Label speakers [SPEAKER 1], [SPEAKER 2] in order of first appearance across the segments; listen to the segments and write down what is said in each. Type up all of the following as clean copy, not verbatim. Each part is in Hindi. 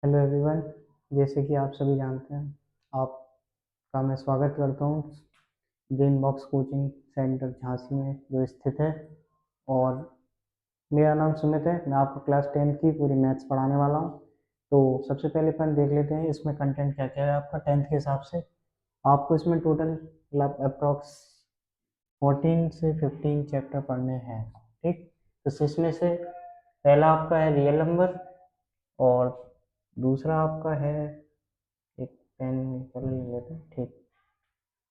[SPEAKER 1] Hello everyone. जैसे कि आप सभी जानते हैं, आपका मैं स्वागत करता हूँ green box coaching centre Jhansi में जो स्थित है। और मेरा नाम सुमित है। मैं आपको क्लास 10 की पूरी मैथ्स पढ़ाने वाला हूँ। तो सबसे पहले अपन देख लेते हैं इसमें कंटेंट क्या क्या है आपका 10th के हिसाब से। आपको इसमें टोटल मतलब अप्रॉक्स 14 से 15 चैप्टर पढ़ने हैं। ठीक, तो इसमें से पहला आपका है रियल नंबर, और दूसरा आपका है, एक पेन निकल लेते हैं। ठीक,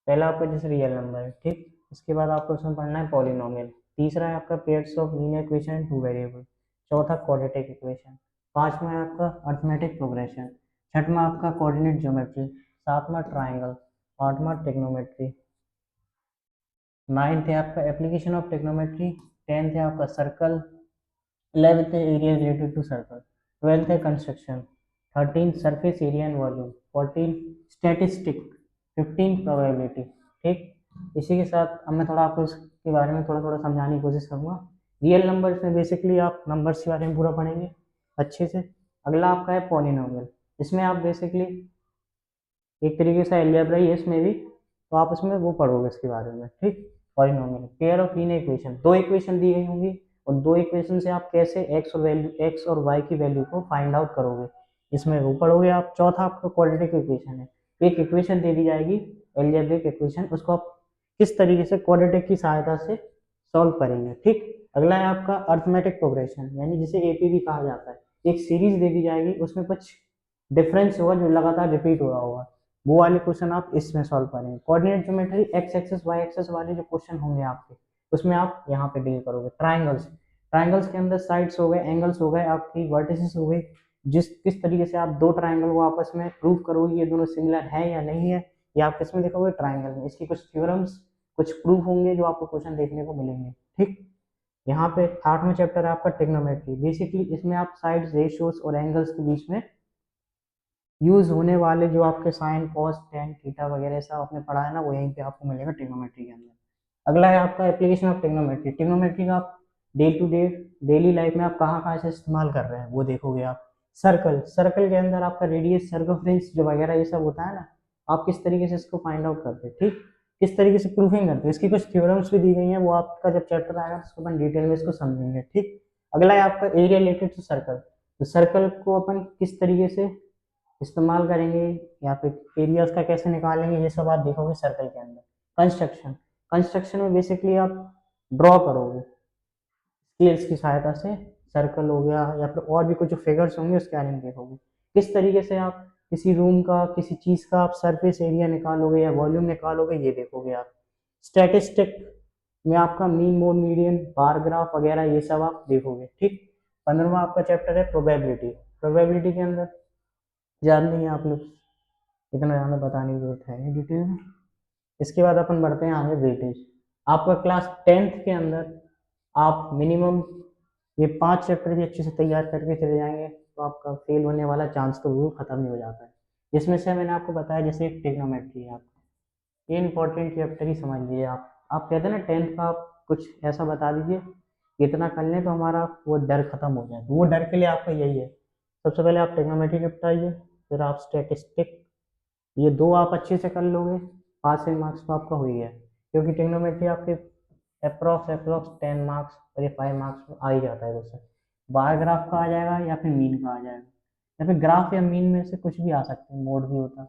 [SPEAKER 1] पहला आपका जैसे रियल नंबर है। ठीक, इसके बाद आपको इसमें पढ़ना है पॉलिनोमियल। तीसरा है आपका pairs of linear equation two variable. चौथा क्वाड्रेटिक इक्वेशन। पांचवा है आपका अर्थमेटिक प्रोग्रेशन। छठवां आपका कोऑर्डिनेट ज्योमेट्री। सातवां ट्राइंगल। आठवां टेक्नोमेट्री। नाइन्थ है आपका एप्लीकेशन ऑफ टेक्नोमेट्री। टेंथ है आपका सर्कल। 11th है area related to circle. 12th है construction. 13 surface area and volume. 14 statistic. 15 probability. ठीक, इसी के साथ अब मैं थोड़ा आपको इसके बारे में थोड़ा थोड़ा समझाने की कोशिश करूंगा। रियल नंबर्स में बेसिकली आप नंबर्स के बारे में पूरा पढ़ेंगे अच्छे से। अगला आपका है पॉलिनोमियल। इसमें आप बेसिकली एक तरीके से अलजेब्रा ही है इसमें भी, तो आप उसमें वो पढ़ोगे इसके बारे में। ठीक, polynomial pair of linear equation. दो इक्वेशन दी गई होंगी, और दो इक्वेशन से आप कैसे एक्स और वाई की वैल्यू को फाइंड आउट करोगे, इसमें वो पढ़ोगे आप। चौथा आपका क्वाड्रेटिक इक्वेशन है। एक इक्वेशन दे दी जाएगी, एल्जेब्रिक इक्वेशन, उसको आप किस तरीके से क्वाड्रेटिक की सहायता से सॉल्व करेंगे। ठीक, अगला है आपका अर्थमेटिक प्रोग्रेशन, यानी जिसे एपीवी कहा जाता है। एक सीरीज दे दी जाएगी, उसमें कुछ डिफरेंस होगा जो लगातार रिपीट हो रहा होगा, वो वाले क्वेश्चन आप इसमें सॉल्व करेंगे। Coordinate geometry X axis Y axis वाले जो क्वेश्चन होंगे आपके, उसमें आप यहाँ पे डील करोगे। ट्राइंगल्स, ट्राइंगल्स के अंदर साइड्स हो गए, एंगल्स हो गए, आपकी वर्टिसेस हो गई। किस तरीके से आप दो ट्राइंगल को आपस में प्रूव करोगे ये दोनों सिमिलर है या नहीं है, ये आप किसमें देखोगे, ट्राइंगल में। इसकी कुछ थ्योरम्स, कुछ प्रूफ होंगे जो आपको क्वेश्चन देखने को मिलेंगे। ठीक, यहाँ पे 8वां चैप्टर है आपका टेक्नोमेट्री। बेसिकली इसमें आप साइड्स, रेशियोज और एंगल्स के बीच में यूज होने वाले जो आपके साइन कॉस टेन थीटा वगैरह सब आपने पढ़ा है ना, वो यहीं पे आपको मिलेगा ट्रिग्नोमेट्री के अंदर। अगला है आपका एप्लीकेशन ऑफ ट्रिग्नोमेट्री। ट्रिग्नोमेट्री का आप day to day daily life में आप कहाँ कहाँ से इस्तेमाल कर रहे हैं वो देखोगे आप। सर्कल, सर्कल के अंदर आपका रेडियस, सर्कमफ्रेंस जो वगैरह ये सब होता है ना, आप किस तरीके से इसको फाइंड आउट करते हैं। ठीक, किस तरीके से प्रूफिंग करते हैं, इसकी कुछ थ्योरम्स भी दी गई हैं, वो आपका जब चैप्टर आएगा तो उसको अपन डिटेल में इसको समझेंगे। ठीक, अगला है आपका एरिया रिलेटेड टू सर्कल। तो सर्कल को अपन किस तरीके से इस्तेमाल करेंगे, या फिर एरियाज का कैसे निकालेंगे, ये सब आप देखोगे सर्कल के अंदर। कंस्ट्रक्शन, कंस्ट्रक्शन में बेसिकली आप ड्रॉ करोगे स्केल्स की सहायता से, सर्कल हो गया या फिर और भी कुछ जो फिगर्स होंगे उसके बारे में देखोगे। किस तरीके से आप किसी रूम का, किसी चीज का आप सरफेस एरिया निकालोगे या वॉल्यूम निकालोगे, ये देखोगे आप। स्टैटिस्टिक में आपका mean, mode, median, bar graph वगैरह ये सब आप देखोगे। ठीक, 15वां आपका चैप्टर है प्रोबेबिलिटी। प्रोबेबिलिटी के अंदर याद नहीं है आप लोग, इतना ज़्यादा बताने की जरूरत है नहीं डिटेल में। इसके बाद अपन बढ़ते हैं आगे वेटेज। आपका क्लास 10th के अंदर आप मिनिमम ये 5 चैप्टर भी अच्छे से तैयार करके चले जाएंगे तो आपका फेल होने वाला चांस तो बिल्कुल खत्म ही हो जाता है। जिसमें से मैंने आपको बताया जैसे ट्रिग्नोमेट्री है आपका, ये इंपॉर्टेंट चैप्टर ही समझ लीजिए आप कहते हैं ना 10th का आप कुछ ऐसा बता दीजिए इतना कर लें तो हमारा वो डर खत्म हो जाए, तो वो डर के लिए आपका यही है। सबसे पहले आप ट्रिग्नोमेट्री निपटाइए, फिर आप स्टैटिस्टिक, ये दो आप अच्छे से कर लोगे, पासिंग मार्क्स तो आपका हो ही है। क्योंकि ट्रिग्नोमेट्री आपके अप्रॉक्स 10 मार्क्स और ये 5 मार्क्स में आ ही जाता है क्वेश्चन। बार ग्राफ का आ जाएगा या फिर मीन का आ जाएगा, या फिर ग्राफ या मीन में से कुछ भी आ सकते हैं, मोड भी होता है।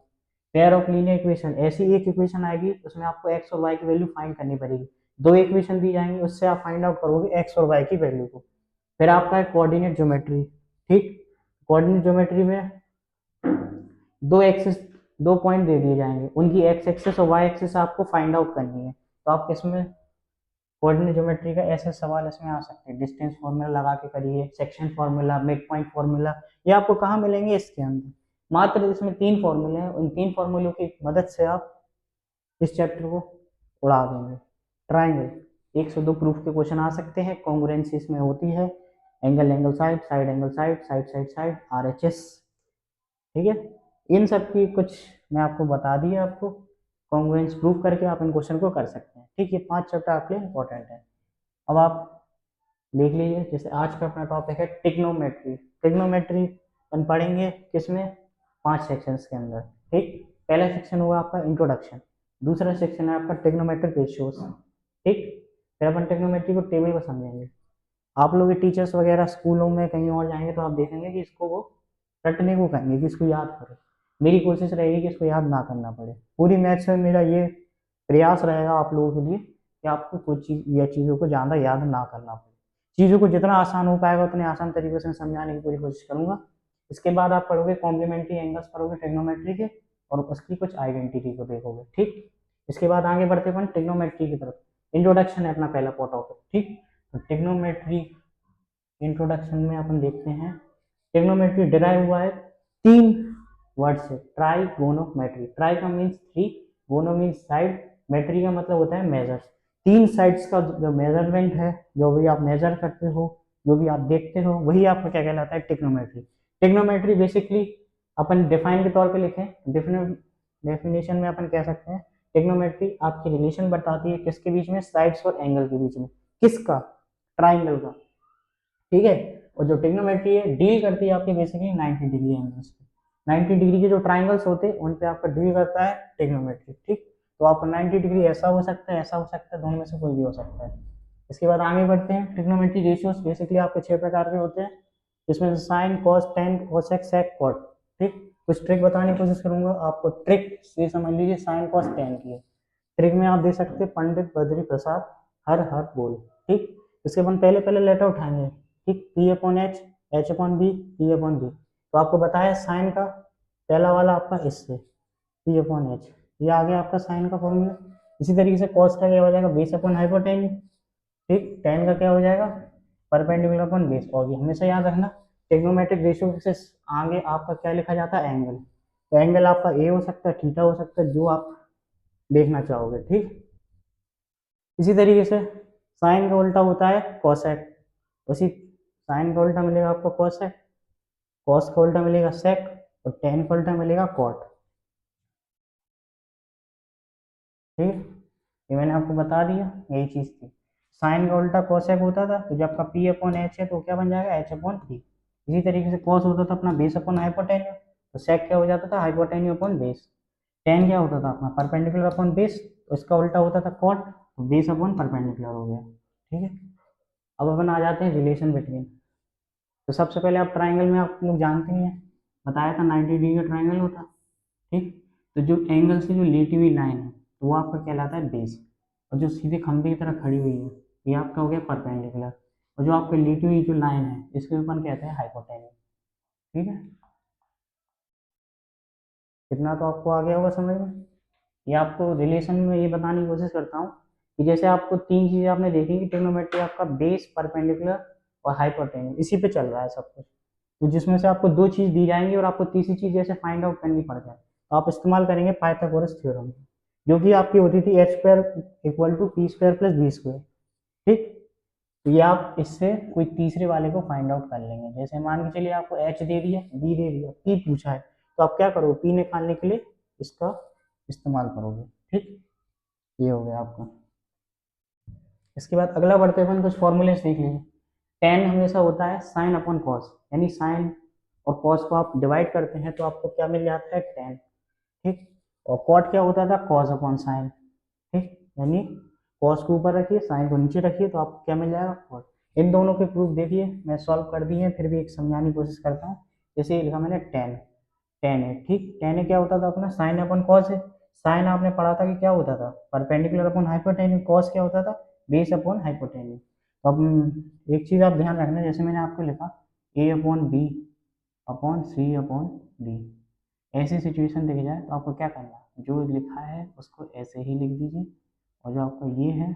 [SPEAKER 1] पेयर ऑफ लीनियर इक्वेशन, ऐसी एक इक्वेशन आएगी उसमें आपको एक्स और वाई की वैल्यू फाइंड करनी पड़ेगी। दो इक्वेशन दी जाएंगी, उससे आप फाइंड आउट करोगे एक्स और वाई की वैल्यू को। फिर आपका है कोऑर्डिनेट ज्योमेट्री। ठीक, कोऑर्डिनेट ज्योमेट्री में दो एक्सिस, दो पॉइंट दे दिए जाएंगे, उनकी एक्स एक्सिस और वाई एक्सिस आपको फाइंड आउट करनी है। तो आप इसमें कोऑर्डिनेट ज्योमेट्री का ऐसे सवाल इसमें आ सकते हैं, डिस्टेंस फार्मूला लगा के करिए, section formula, mid point formula, ये आपको कहाँ मिलेंगे इसके अंदर। मात्र इसमें 3 फार्मूले हैं, उन 3 फार्मूलों की मदद से आप इस चैप्टर को उड़ा देंगे। ट्राइंगल, 102 प्रूफ के क्वेश्चन आ सकते हैं, कॉन्ग्रुएंसी इसमें होती है, angle angle side, side angle side, side side side, RHS. ठीक है, इन सब की कुछ मैं आपको बता दिया, आपको कॉन्ग्रुएंस प्रूफ करके आप इन क्वेश्चन को कर सकते हैं। ठीक, ये 5 चैप्टर आपके लिए इंपॉर्टेंट है। अब आप देख लीजिए, जैसे आज का अपना टॉपिक है टिग्नोमेट्री। टिग्नोमेट्री अपन पढ़ेंगे किसमें, 5 सेक्शंस के अंदर। ठीक, पहला सेक्शन होगा आपका इंट्रोडक्शन, दूसरा सेक्शन है आपका ट्रिग्नोमेट्रिक रेशियोज। ठीक, फिर अपन ट्रिग्नोमेट्री को टेबल को समझेंगे। आप लोग के टीचर्स वगैरह स्कूलों में कहीं और जाएंगे तो आप देखेंगे कि इसको वो रटने को कहेंगे कि इसको याद करो। मेरी कोशिश रहेगी कि इसको याद ना करना पड़े। पूरी मैथ्स में मेरा ये प्रयास रहेगा आप लोगों के लिए कि आपको कुछ चीज या चीज़ों को ज़्यादा याद ना करना पड़े। चीज़ों को जितना आसान हो पाएगा उतने आसान तरीके से समझाने की पूरी कोशिश करूंगा। इसके बाद आप पढ़ोगे कॉम्प्लीमेंट्री एंगल्स पढ़ोगे ट्रिग्नोमेट्री के, और उसकी कुछ आइडेंटिटी को देखोगे। ठीक, इसके बाद आगे बढ़ते अपन ट्रिग्नोमेट्री की तरफ। इंट्रोडक्शन है अपना पहला टॉपिक। ठीक, तो ट्रिग्नोमेट्री इंट्रोडक्शन में अपन देखते हैं ट्रिग्नोमेट्री डिराइव हुआ है 3 वर्ड से। ट्राइगोनोमेट्री, ट्राई का मीन्स 3, गोनो मीन्स साइड, मेट्री का मतलब होता है मेजर। 3 साइड्स का जो मेजरमेंट है, जो भी आप मेजर करते हो, जो भी आप देखते हो, वही आपका क्या कहलाता है, ट्रिग्नोमेट्री। ट्रिग्नोमेट्री बेसिकली अपन डिफाइन के तौर पे लिखें, डेफिनेशन में अपन कह सकते हैं ट्रिग्नोमेट्री आपकी रिलेशन बताती है किसके बीच में, साइड्स और एंगल के बीच में। किसका, ट्राइंगल का। ठीक है, और जो ट्रिग्नोमेट्री है डील करती है आपके बेसिकली 90 डिग्री एंगल्स पे। 90 डिग्री के जो ट्राइंगल्स होते हैं उन पे आपका डील करता है ट्रिग्नोमेट्री। ठीक, तो आपका 90 डिग्री ऐसा हो सकता है, ऐसा हो सकता है, दोनों में से कोई भी हो सकता है। इसके बाद आगे बढ़ते हैं। ट्रिग्नोमेट्री रेशियोज बेसिकली आपके 6 प्रकार के होते हैं, जिसमें साइन, कॉस, टेन, कोसेक, सेक, कॉट। ठीक, कुछ ट्रिक बताने की कोशिश करूंगा आपको। ट्रिक ये समझ लीजिए साइन, कॉस, टेन की है। ट्रिक में आप दे सकते हैं पंडित बद्री प्रसाद हर हर बोल। ठीक, इसके अपन पहले पहले लेटर उठाएंगे। ठीक, P upon H, H upon B, P upon B. तो आपको बताया साइन का पहला वाला आपका इससे पी अपॉन एच, ये आ गया आपका साइन का फॉर्मूला। इसी तरीके से कॉस का क्या हो जाएगा, बेस अपॉन हाइपोटेन्यूज। ठीक, टेन का क्या हो जाएगा, परपेंडिकुलर अपॉन बेस। और ये हमेशा याद रखना ट्रिग्नोमेट्रिक रेशियो से आगे आपका क्या लिखा जाता है, एंगल। तो एंगल आपका ए हो सकता है, थीटा हो सकता है, जो आप देखना चाहोगे। ठीक, इसी तरीके से साइन का उल्टा होता है कोसेक, उसी साइन का उल्टा मिलेगा आपको कोसेक, कॉस का उल्टा मिलेगा सेक, और टेन का उल्टा मिलेगा कॉट। ठीक है, ये मैंने आपको बता दिया, यही चीज थी। साइन का उल्टा कोसेक होता था, तो जब आपका पी अपॉन एच है तो क्या बन जाएगा, एच अपॉन पी। इसी तरीके से कॉस होता था अपना बेस अपॉन हाइपोटेन्यू, तो सेक क्या हो जाता था, हाइपोटेन्यू अपॉन बेस। टेन क्या होता था अपना परपेंडिकुलर अपॉन बेस, तो इसका उल्टा होता था कॉट, तो बेस अपॉन परपेंडिकुलर हो गया। ठीक है, अब अपन आ जाते हैं रिलेशन बिटवीन। तो सबसे पहले आप ट्राइंगल में आप लोग जानते ही हैं, बताया था 90 डिग्री का ट्राइंगल होता। ठीक, तो जो एंगल से जो लेटी हुई लाइन है तो वो आपका कहलाता है बेस, और जो सीधे खंभे की तरह खड़ी हुई है ये आपका हो गया परपेंडिकुलर, और जो आपकी लेटी हुई जो लाइन है इसको अपन कहते हैं हाइपोटेन्यूज। ठीक है, इतना तो आपको आ गया होगा समझ में। ये आपको रिलेशन में ये बताने की कोशिश करता हूँ कि जैसे आपको 3 चीजें आपने देखी कि ट्रिग्नोमेट्री आपका बेस, परपेंडिकुलर और हाइपोटेन्यूज, इसी पे चल रहा है सब कुछ। तो जिसमें से आपको 2 चीज दी जाएंगी और आपको तीसरी चीज जैसे फाइंड आउट करनी पड़ जाए, तो आप इस्तेमाल करेंगे पाइथागोरस थ्योरम, जो कि आपकी होती थी H square equal to P square plus B square. ठीक, तो ये आप इससे कोई तीसरे वाले को फाइंड आउट कर लेंगे। जैसे मान के चलिए आपको एच दे दिया, बी दे दिया, पी पूछा है, तो आप क्या करोगे, पी निकालने के लिए इसका इस्तेमाल करोगे। ठीक, ये हो गया आपका। इसके बाद अगला बढ़ते अपन कुछ फॉर्मूले देख लीजिए। टेन हमेशा होता है साइन अपॉन कॉस, यानी साइन और कॉस को आप डिवाइड करते हैं तो आपको क्या मिल जाता है, टेन। ठीक, और कॉट क्या होता था, कॉस अपॉन साइन। ठीक, यानी कॉस को ऊपर रखिए, साइन को नीचे रखिए, तो आपको क्या मिल जाएगा, कॉट। इन दोनों के प्रूफ देखिए मैं सॉल्व कर दिए हैं, फिर भी एक समझाने की कोशिश करता हूँ। जैसे ये लिखा मैंने टेन, टेन है। ठीक, टेन है क्या होता था अपना, साइन अपॉन कॉस है। साइन आपने पढ़ा था कि क्या होता था, परपेंडिकुलर अपॉन हाइपोटेन्यूज। कॉस क्या होता था, बेस अपॉन हाइपोटेन्यूज। तो अब एक चीज आप ध्यान रखना, जैसे मैंने आपको लिखा ए अपॉन बी अपॉन सी अपॉन डी, ऐसी सिचुएशन देखी जाए तो आपको क्या करना है, जो लिखा है उसको ऐसे ही लिख दीजिए, और जो आपका ये है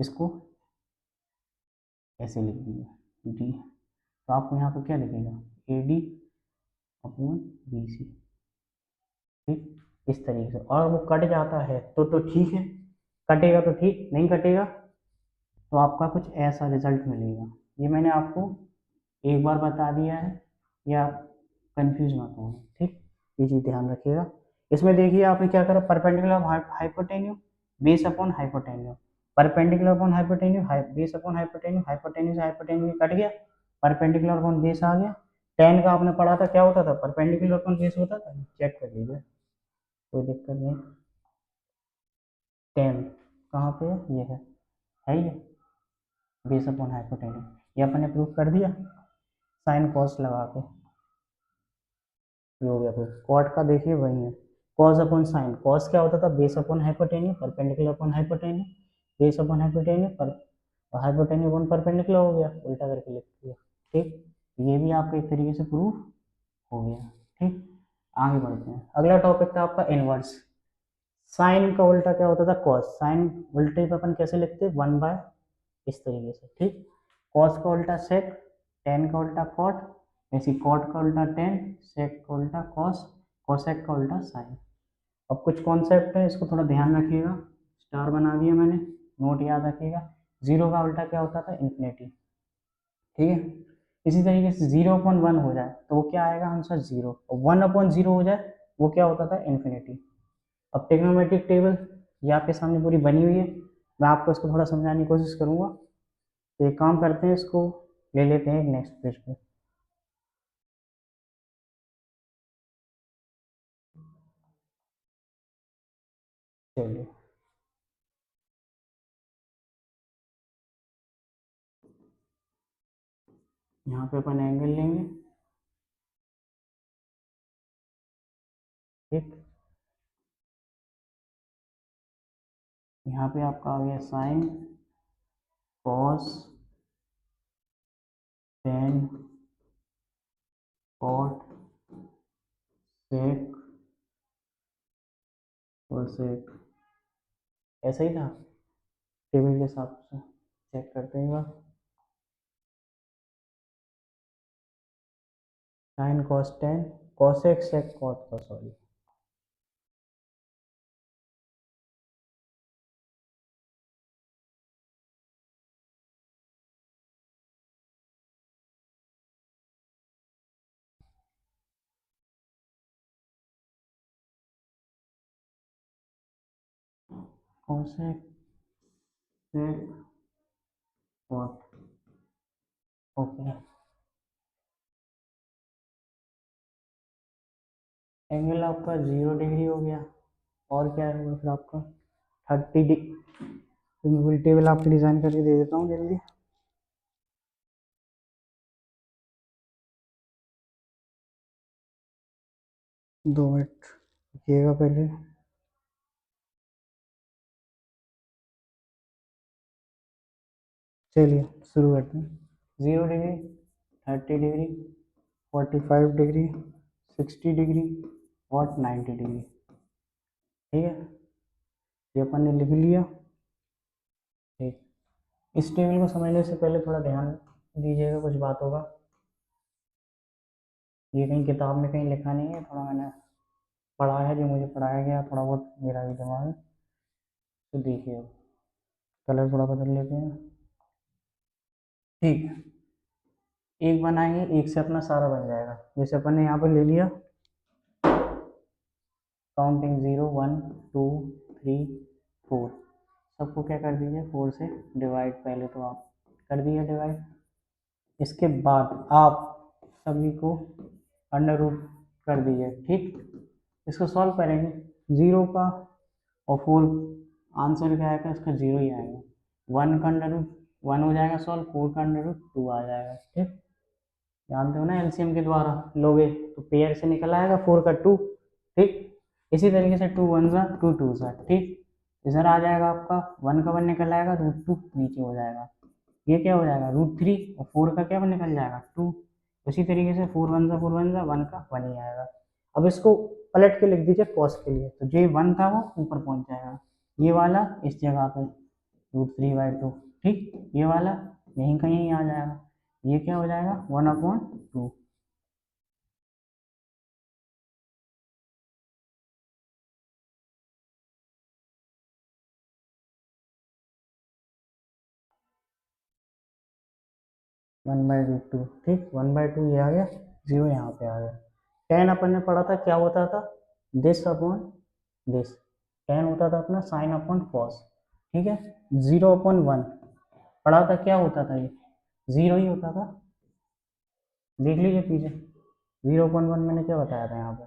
[SPEAKER 1] इसको ऐसे लिख दीजिए डी। तो आपको यहाँ पर क्या लिखेगा, A D upon B C. ठीक, इस तरीके से। और वो कट जाता है तो ठीक है, कटेगा तो ठीक, नहीं कटेगा तो आपका कुछ ऐसा रिजल्ट मिलेगा। ये मैंने आपको एक बार बता दिया है, या कंफ्यूज मत होना। ठीक, ये चीज ध्यान रखिएगा। इसमें देखिए आपने क्या करा, perpendicular hypotenuse, base upon hypotenuse, perpendicular upon hypotenuse, base upon hypotenuse, hypotenuse से हाइपोटेन्यू कट गया, परपेंडिकुलर अपॉन बेस आ गया, टेन का आपने पढ़ा था क्या होता था, परपेंडिकुलर अपन बेस होता था, चेक कर लीजिए, कोई दिक्कत नहीं। टेन कहाँ पे है, ये है ये बेस अपॉन हाइपोटेन्यूज, ये अपन ने प्रूव कर दिया साइन कॉस लगा के, ये हो गया प्रूफ। कॉट का देखिए वही है, कॉस अपॉन साइन, कॉस क्या होता था, base upon hypotenuse, perpendicular upon hypotenuse, base upon hypotenuse पर हाइपोटेन्यूज अपॉन परपेंडिकुलर हो गया, उल्टा करके लिख दिया। ठीक, ये भी आपका एक तरीके से प्रूफ हो गया। ठीक, आगे बढ़ते हैं, अगला टॉपिक था आपका इनवर्स। साइन का उल्टा क्या होता था, कॉस, साइन उल्टे पे अपन कैसे लिखते हैं, 1/, इस तरीके से। ठीक, कॉस का उल्टा सेक, टेन का उल्टा कॉट, ऐसी कॉट का उल्टा टेन, सेक का उल्टा कॉस, कॉसेक का उल्टा साइन। अब कुछ कॉन्सेप्ट है, इसको थोड़ा ध्यान रखिएगा, स्टार बना दिया मैंने, नोट याद रखिएगा। जीरो का उल्टा क्या होता था, इन्फिनिटी। ठीक है, इसी तरीके से 0/1 हो जाए तो वो क्या आएगा आंसर, 0, और 1/0 हो जाए वो क्या होता था, इन्फिनिटी। अब टेक्नोमेट्रिक टेबल ये आपके सामने पूरी बनी हुई है, मैं आपको इसको थोड़ा समझाने की कोशिश करूंगा। तो एक काम करते हैं, इसको ले लेते हैं एक नेक्स्ट पेज पे। चलिए, यहाँ पे अपन एंगल लेंगे। ठीक, यहाँ पे आपका आ गया साइन, कॉस, टेन, कॉट, सेक और सेक, ऐसा ही था टेबल के हिसाब से, चेक करते हैं एक बार। Sin cos tan, cosec sec cot का, sorry, cosec sec cot. Okay, angle आपका 0 डिग्री हो गया, और क्या है फिर आपका 30 डिग्री। तो मैं फुल टेबल आपको डिजाइन करके दे देता हूँ जल्दी, 2 मिनट रुकिएगा पहले। चलिए शुरू करते हैं। 0 डिग्री, 30 डिग्री, 45 डिग्री, 60 डिग्री और 90 डिग्री। ठीक है, ये अपन ने लिख लिया। ठीक, इस टेबल को समझने से पहले थोड़ा ध्यान दीजिएगा कुछ बातों का, ये कहीं किताब में कहीं लिखा नहीं है, थोड़ा मैंने पढ़ा है, जो मुझे पढ़ाया गया थोड़ा बहुत मेरा भी दिमाग है। तो देखिए, अब कलर थोड़ा बदल लेते हैं। ठीक है, एक बनाएंगे, एक से अपना सारा बन जाएगा। जैसे अपन ने यहाँ पर ले लिया काउंटिंग 0 1 2 3 4, सबको क्या कर दीजिए 4 से डिवाइड, पहले तो आप कर दिए डिवाइड। इसके बाद आप सभी को अंडर रूट कर दीजिए। ठीक, इसको सॉल्व करेंगे, 0 का और 4, आंसर क्या आएगा इसका, 0 ही आएगा। 1 का अंडर रूट 1 हो जाएगा सॉल्व, 4 का अंडर रूट 2 आ जाएगा। ठीक, जानते हो ना एलसीएम के द्वारा लोगे तो पेयर से निकल आएगा 4 का 2। ठीक, इसी तरीके से 2 1 सा 2 2 सा। ठीक, इधर आ जाएगा आपका 1 का 1 निकल आएगा, √2 नीचे हो जाएगा, ये क्या हो जाएगा √3, और 4 का क्या निकल जाएगा 2। उसी तरीके से 4 1 सा 4 1 सा 1 का 1 ही आएगा। अब इसको पलट के लिख दीजिए कॉस के लिए, तो जो 1 था वो ऊपर पहुंच जाएगा, ये वाला इस जगह पे √3/2। ठीक, ये वाला यहीं का यहीं आ जाएगा, ये क्या हो जाएगा 1/2। 1/2। ठीक, 1/2 ये आ गया, 0 यहाँ पे आ गया। टेन अपन ने पढ़ा था क्या होता था, दिस अपॉन दिस, टेन होता था अपना साइन अपॉन कॉस। ठीक है, 0/1 पढ़ा था क्या होता था, ये 0 ही होता था, देख लीजिए पीछे, 0.1 मैंने क्या बताया था यहाँ पे,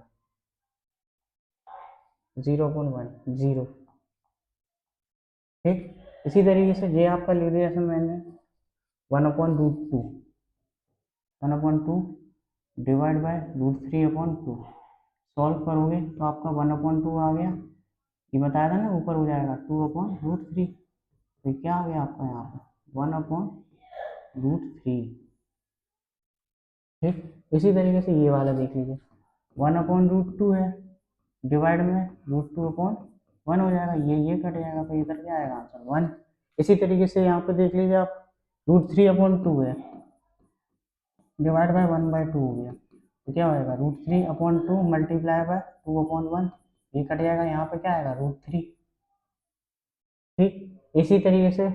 [SPEAKER 1] 0.1 जीरो। ठीक, इसी तरीके से ये आपका लिख दिया मैंने 1/√2, 1/2 डिवाइड बाय √3/2। सॉल्व करोगे तो आपका 1/2 आ गया, ये बताया था ना ऊपर हो जाएगा 2/√3, तो क्या आ गया आपका यहाँ पे 1/√3। ठीक, इसी तरीके से ये वाला देख लीजिए 1/√2 है, डिवाइड में √2/1 हो जाएगा, ये कट जाएगा तो इधर क्या आएगा आंसर 1। इसी तरीके से यहाँ पे देख लीजिए आप √3/2 है, डिवाइड बाय 1/2 हो गया, तो क्या हो जाएगा √3/2 मल्टीप्लाई बाय 2/1, ये कट जाएगा, यहाँ पे क्या आएगा √3। ठीक, इसी तरीके से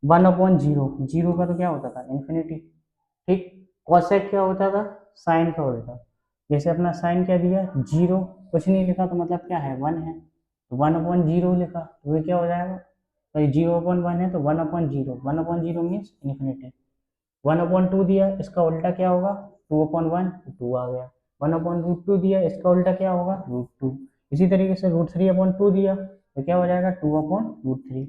[SPEAKER 1] 1/0, जीरो का तो क्या होता था इन्फिनिटी। ठीक, कॉसेक क्या होता था, साइन का उल्टा। जैसे अपना साइन क्या दिया जीरो, कुछ नहीं लिखा तो मतलब क्या है 1 है, तो 1/0 लिखा तो ये क्या हो जाएगा, तो ये 0/1 है तो 1/0, 1/0 मीन्स इन्फिनिटी। 1/2 दिया, इसका उल्टा क्या होगा 2/1, 2 आ गया। 1/√2 दिया, इसका उल्टा क्या होगा √2। इसी तरीके से √3/2 दिया तो क्या हो जाएगा 2/√3।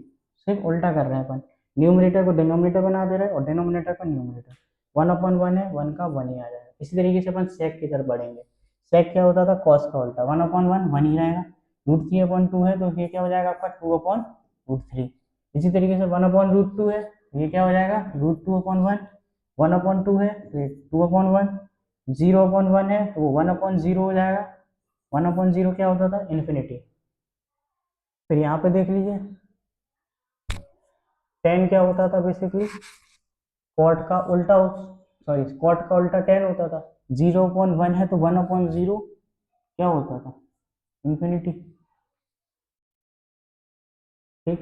[SPEAKER 1] सिर्फ उल्टा कर रहे हैं अपन, न्यूमरेटर को डिनोमिनेटर बना दे रहे हैं और डिनोमिनेटर को न्यूमरेटर। 1/1 है, 1 का 1 ही आ जाएगा। इसी तरीके से अपन सेक की तरफ बढ़ेंगे। सेक क्या होता था, कॉस का उल्टा, 1/1 1 ही रहेगा। √3/2 है तो ये क्या हो जाएगा आपका 2/√3। इसी तरीके से 1/√2 है, ये क्या हो जाएगा √2/1, 1/2 है तो 2/1, 0/1 है तो वो 1/0 हो जाएगा। 1/0 क्या होता था इन्फिनिटी। फिर यहाँ पे देख लीजिए 10 क्या होता था बेसिकली, कॉट का उल्टा, सॉरी कॉट का उल्टा 10 होता था। 0/1 है तो 1/0 क्या होता था इन्फिनिटी। ठीक,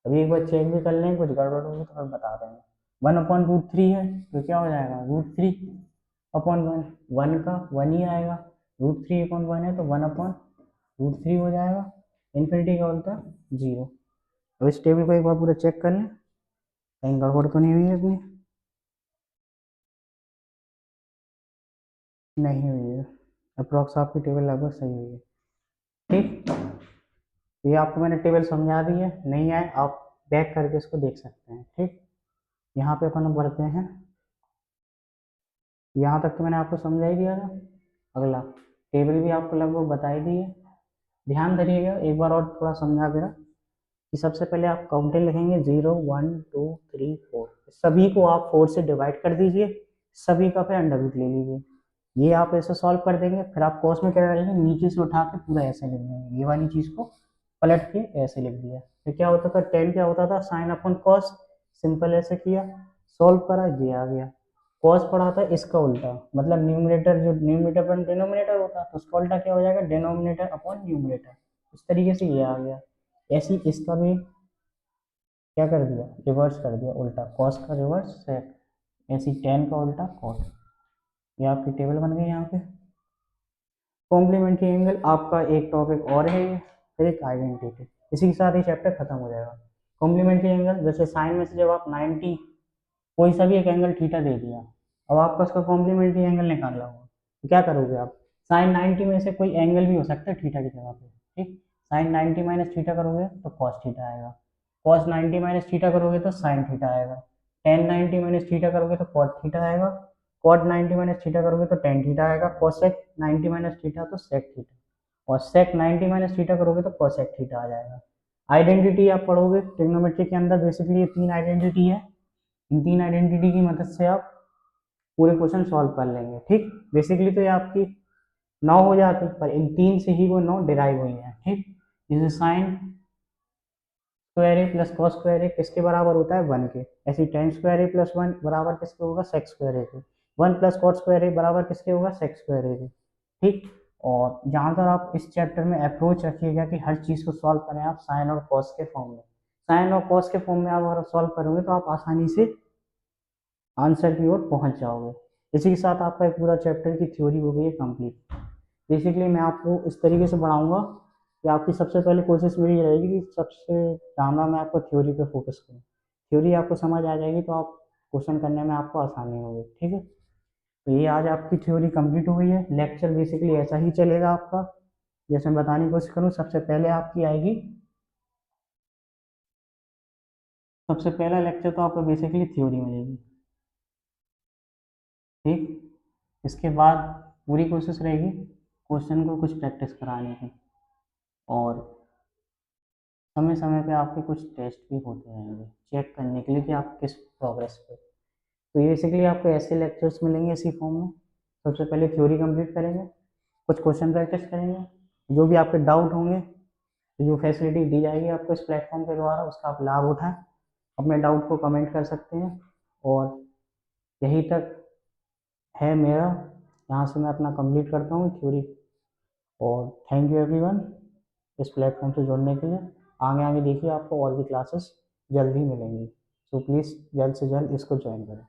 [SPEAKER 1] अभी एक बार चेक भी कर लें, कुछ गड़बड़ होगी तो फिर बता देंगे। 1/√3 है तो क्या हो जाएगा √3/1, 1 का 1 ही आएगा। √3/1 है तो 1/√3 हो जाएगा। इन्फिनिटी का उल्टा जीरो। अब इस टेबल को एक बार पूरा चेक कर लें, कहीं गड़बड़ तो नहीं हुई है अपनी, नहीं हुई है, अप्रॉक्स आपकी टेबल लगभग सही हुई है। ठीक, तो ये आपको मैंने टेबल समझा दी है, नहीं आए आप बैक करके इसको देख सकते हैं। ठीक, यहाँ पे अपन बढ़ते हैं, यहाँ तक तो मैंने आपको समझा ही दिया था। अगला टेबल भी आपको लगभग बता ही दी है, ध्यान धरिएगा एक बार और थोड़ा समझा दे रहा कि सबसे पहले आप काउंटिंग लिखेंगे 0 1 2 3 4, सभी को आप 4 से डिवाइड कर दीजिए, सभी का फिर अंडर रूट ले लीजिए। ये आप ऐसे सॉल्व कर देंगे, फिर आप कॉस में क्या करेंगे, नीचे से उठा के पूरा ऐसे लिख देंगे, ये वाली चीज को पलट के ऐसे लिख दिया। फिर क्या होता था 10 क्या होता था साइन अपन कॉस, सिंपल ऐसे किया, सॉल्व करा, ये आ गया। कॉस पढ़ा था इसका उल्टा, मतलब न्यूमरेटर जो न्यूमरेटर पर डिनोमिनेटर होता तो उसका उल्टा क्या हो जाएगा डिनोमिनेटर अपॉन न्यूमरेटर। इस तरीके से ये आ गया। ऐसी इसका भी क्या कर दिया, रिवर्स कर दिया, उल्टा कॉस का रिवर्स सेक, ऐसी टेन का उल्टा कॉट। ये आपकी टेबल बन गई यहाँ पे। कॉम्प्लीमेंट्री एंगल आपका एक टॉपिक और है ये, फिर एक आइडेंटिटी, इसी के साथ ही चैप्टर खत्म हो जाएगा। कॉम्प्लीमेंट्री एंगल जैसे साइन में से जब आप 90 कोई सा भी एक एंगल थीटा दे दिया, अब आपका उसका कॉम्प्लीमेंट्री एंगल निकालना होगा, तो क्या करोगे आप, साइन 90 में से कोई एंगल भी हो सकता है थीटा की जगह पे। ठीक, साइन 90 माइनस थीटा करोगे तो कॉस थीटा आएगा, कॉस 90 माइनस थीटा करोगे तो साइन थीटा आएगा, टेन 90 माइनस थीटा करोगे तो कॉट थीटा आएगा, कॉट 90 माइनस थीटा करोगे तो टेन थीटा आएगा, कॉसेक 90 माइनस थीटा तो सेक थीटा, और सेक 90 माइनस थीटा करोगे तो कॉसेक थीटा आ जाएगा। आइडेंटिटी आप पढ़ोगे ट्रिग्नोमेट्री के अंदर, बेसिकली ये 3 आइडेंटिटी है, इन 3 आइडेंटिटी की मदद से आप पूरे क्वेश्चन सॉल्व कर लेंगे। ठीक, बेसिकली तो ये आपकी 9 हो जाती, पर इन 3 से ही वो 9 डिराइव हुई है। ठीक, जैसे साइन स्क्वायर ए प्लस कॉस स्क्वायर ए किसके बराबर होता है 1 के, ऐसे टेन स्क्वायर ए प्लस 1 बराबर किसके होगा सेक स्क्वायर ए के, 1 प्लस कॉट स्क्वायर ए बराबर किसके होगा सेक स्क्वायर ए के। ठीक, और जहाँ तक आप इस चैप्टर में अप्रोच रखिएगा कि हर चीज़ को सॉल्व करें आप साइन और कॉस के फॉर्म में, साइन और कॉस के फॉर्म में आप अगर सॉल्व करोगे तो आप आसानी से आंसर की ओर पहुंच जाओगे। इसी के साथ आपका एक पूरा चैप्टर की थ्योरी हो गई है कंप्लीट। बेसिकली मैं आपको इस तरीके से पढ़ाऊंगा कि आपकी सबसे पहले कोशिश मेरी रहेगी कि सबसे ज़्यादा मैं आपको थ्योरी पे फोकस करूँ, थ्योरी आपको समझ आ जाएगी तो आप क्वेश्चन करने में आपको आसानी होगी। ठीक है। तो ये आज आपकी थ्योरी कंप्लीट हो गई है। लेक्चर बेसिकली ऐसा ही चलेगा आपका, जैसे मैं बताने की कोशिश करूँ। सबसे पहले आपकी आएगी, सबसे पहला लेक्चर तो आपको बेसिकली थ्योरी मिलेगी, ठीक। इसके बाद पूरी कोशिश रहेगी क्वेश्चन को कुछ प्रैक्टिस कराने की, और समय समय पे आपके कुछ टेस्ट भी होते रहेंगे चेक करने के लिए कि आप किस प्रोग्रेस पे। तो ये बेसिकली आपको ऐसे लेक्चर्स मिलेंगे इसी फॉर्म में। सबसे पहले थ्योरी कंप्लीट करेंगे, कुछ क्वेश्चन प्रैक्टिस करेंगे, जो भी आपके डाउट होंगे, जो फैसिलिटी दी जाएगी आपको इस प्लेटफॉर्म के द्वारा, उसका आप लाभ उठाएं, अपने डाउट को कमेंट कर सकते हैं। और यही तक है मेरा, यहाँ से मैं अपना कंप्लीट करता हूँ थ्योरी। और थैंक यू एवरीवन इस प्लेटफॉर्म से जुड़ने के लिए। आगे आगे देखिए आपको और भी क्लासेस जल्द ही मिलेंगी, सो प्लीज़ जल्द से जल्द इसको ज्वाइन करें।